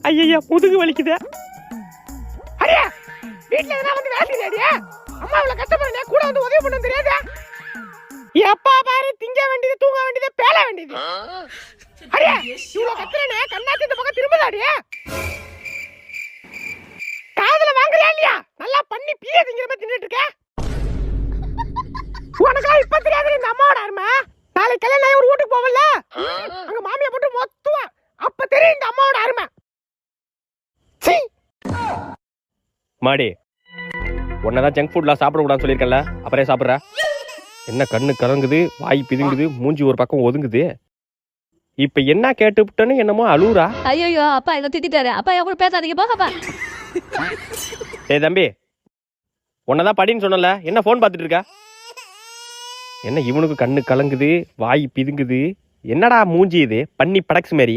ஐயா முதுகு வலிக்குது. அடியா வீட்ல எதனா வந்து வேலை செய்யறியா? அம்மா இவ்வளவு கஷ்டப்படுறே கூட வந்து உதவி பண்ண தெரியாதா? எப்பா பாரு திங்க வேண்டியது தூங்க வேண்டியது பேல வேண்டியது. அடியா இவ்வளவு கத்துறனே கண்ணாத்தி இந்த பக்கம் திரும்பதாடியா? காதுல வாங்குறியா இல்லையா? நல்லா பண்ணி பீய திங்கிற மாதிரி தின்னுட்டு இருக்க. உனக்கா இப்ப தெரியாது இந்த அம்மாவோட அருமை. நாளைக்கு கல்யாணம் ஒரு வீட்டுக்கு போவல, அங்க மாமியா போட்டு மொத்துவா, அப்ப தெரியும் இந்த அம்மாவோட அருமை. மாடி உன்னதான் ஜங்க் ஃபுட்லாம் சாப்பிடக்கூடாதுன்னு சொல்லியிருக்கல, அப்புறம் சாப்பிட்ற என்ன? கண்ணு கலங்குது, வாய் பிதுங்குது, மூஞ்சி ஒரு பக்கம் ஒதுங்குது. இப்ப என்ன கேட்டுவிட்டேன்னு என்னமோ அழுவுறா. ஐயோ அப்பா என்ன திட்டாரு. அப்பா என் கூட பேசாதீங்க போகப்பா. ஏய் தம்பி, உன்னதான் படின்னு சொன்னல, என்ன போன் பார்த்துட்டு இருக்க? என்ன இவனுக்கு கண்ணு கலங்குது, வாய் பிதுங்குது, என்னடா மூஞ்சி இது பண்ணி படக்ஸ் மாதிரி?